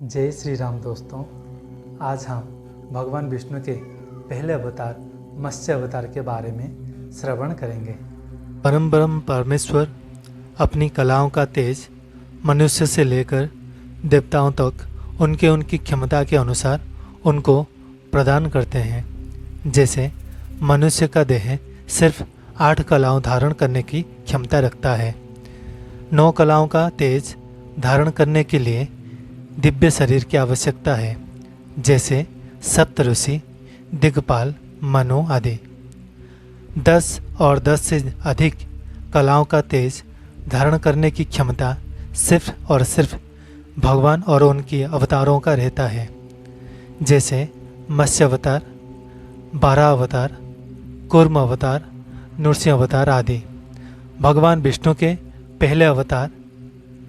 जय श्री राम दोस्तों। आज हम भगवान विष्णु के पहले अवतार मत्स्य अवतार के बारे में श्रवण करेंगे। परम ब्रह्म परमेश्वर अपनी कलाओं का तेज मनुष्य से लेकर देवताओं तक उनकी क्षमता के अनुसार उनको प्रदान करते हैं। जैसे मनुष्य का देह सिर्फ 8 कलाओं धारण करने की क्षमता रखता है। 9 कलाओं का तेज धारण करने के लिए दिव्य शरीर की आवश्यकता है, जैसे सप्तऋषि, दिग्पाल, मनु आदि। 10 और 10 से अधिक कलाओं का तेज धारण करने की क्षमता सिर्फ और सिर्फ भगवान और उनकी अवतारों का रहता है, जैसे मत्स्य अवतार, 12 अवतार, कूर्म अवतार, नृसिंह अवतार आदि। भगवान विष्णु के पहले अवतार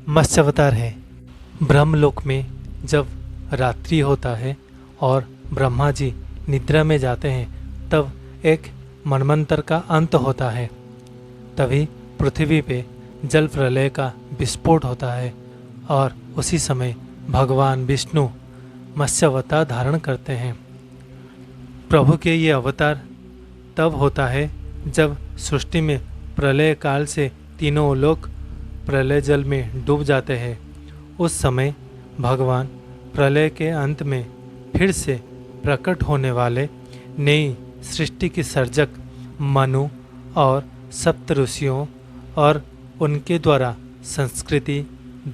मत्स्य अवतार है। ब्रह्मलोक में जब रात्रि होता है और ब्रह्मा जी निद्रा में जाते हैं, तब एक मनमंत्र का अंत होता है। तभी पृथ्वी पे जल प्रलय का विस्फोट होता है और उसी समय भगवान विष्णु मत्स्य अवतार धारण करते हैं। प्रभु के ये अवतार तब होता है जब सृष्टि में प्रलय काल से तीनों लोक प्रलय जल में डूब जाते हैं। उस समय भगवान प्रलय के अंत में फिर से प्रकट होने वाले नई सृष्टि की सर्जक मनु और सप्त ऋषियों और उनके द्वारा संस्कृति,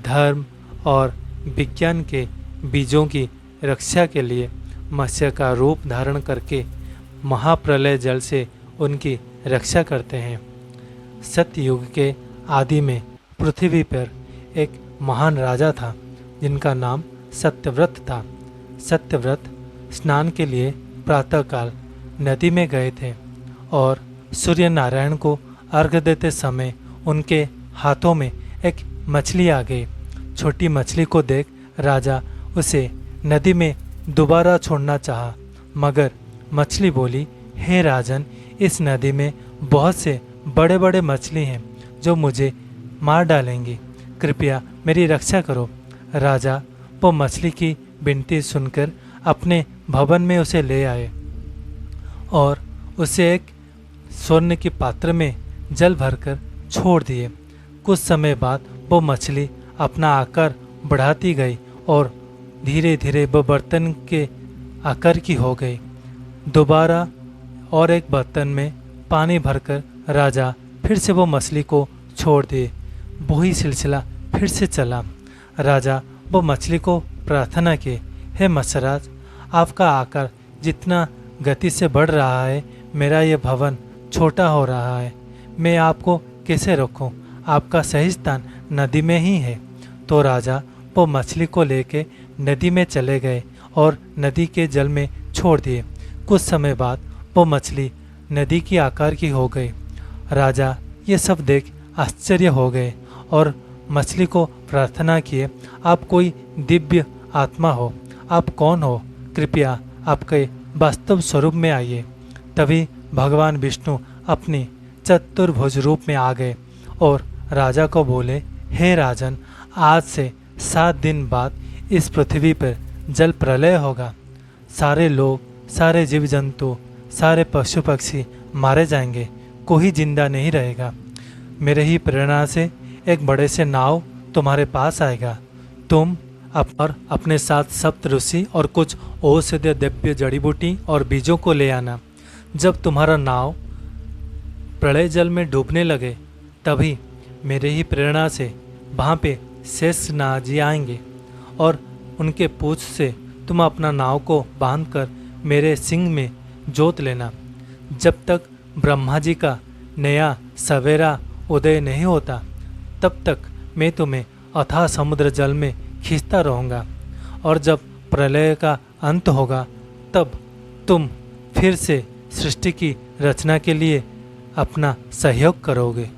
धर्म और विज्ञान के बीजों की रक्षा के लिए मत्स्य का रूप धारण करके महाप्रलय जल से उनकी रक्षा करते हैं। सत्ययुग के आदि में पृथ्वी पर एक महान राजा था जिनका नाम सत्यव्रत था। सत्यव्रत स्नान के लिए प्रातःकाल नदी में गए थे और सूर्य नारायण को अर्घ्य देते समय उनके हाथों में एक मछली आ गई। छोटी मछली को देख राजा उसे नदी में दोबारा छोड़ना चाहा, मगर मछली बोली, हे राजन, इस नदी में बहुत से बड़े बड़े मछली हैं जो मुझे मार डालेंगी, कृपया मेरी रक्षा करो। राजा वो मछली की विनती सुनकर अपने भवन में उसे ले आए और उसे एक स्वर्ण के पात्र में जल भरकर छोड़ दिए। कुछ समय बाद वो मछली अपना आकार बढ़ाती गई और धीरे धीरे वो बर्तन के आकार की हो गई। दोबारा और एक बर्तन में पानी भरकर राजा फिर से वो मछली को छोड़ दिए। वही सिलसिला फिर से चला। राजा वो मछली को प्रार्थना की, हे मत्स्यराज, आपका आकार जितना गति से बढ़ रहा है, मेरा ये भवन छोटा हो रहा है। मैं आपको कैसे रोकूं? आपका सही स्थान नदी में ही है। तो राजा वो मछली को लेके नदी में चले गए और नदी के जल में छोड़ दिए। कुछ समय बाद वो मछली नदी की आकार की हो गई। राजा ये सब देख आश्चर्य हो गए और मछली को प्रार्थना किए, आप कोई दिव्य आत्मा हो, आप कौन हो? कृपया आपके वास्तव स्वरूप में आइए। तभी भगवान विष्णु अपनी चतुर्भुज रूप में आ गए और राजा को बोले, हे राजन, आज से 7 दिन बाद इस पृथ्वी पर जल प्रलय होगा। सारे लोग, सारे जीव जंतु, सारे पशु पक्षी मारे जाएंगे, कोई जिंदा नहीं रहेगा। मेरे ही प्रेरणा से एक बड़े से नाव तुम्हारे पास आएगा। तुम अपने साथ सप्त ऋषि और कुछ औषधीय दिव्य जड़ी बूटी और बीजों को ले आना। जब तुम्हारा नाव प्रलय जल में डूबने लगे, तभी मेरे ही प्रेरणा से वहाँ पे शेष नाग जी आएंगे और उनके पूंछ से तुम अपना नाव को बांधकर मेरे सिंह में जोत लेना। जब तक ब्रह्मा जी का नया सवेरा उदय नहीं होता, तब तक मैं तुम्हें अथाह समुद्र जल में खींचता रहूँगा और जब प्रलय का अंत होगा, तब तुम फिर से सृष्टि की रचना के लिए अपना सहयोग करोगे।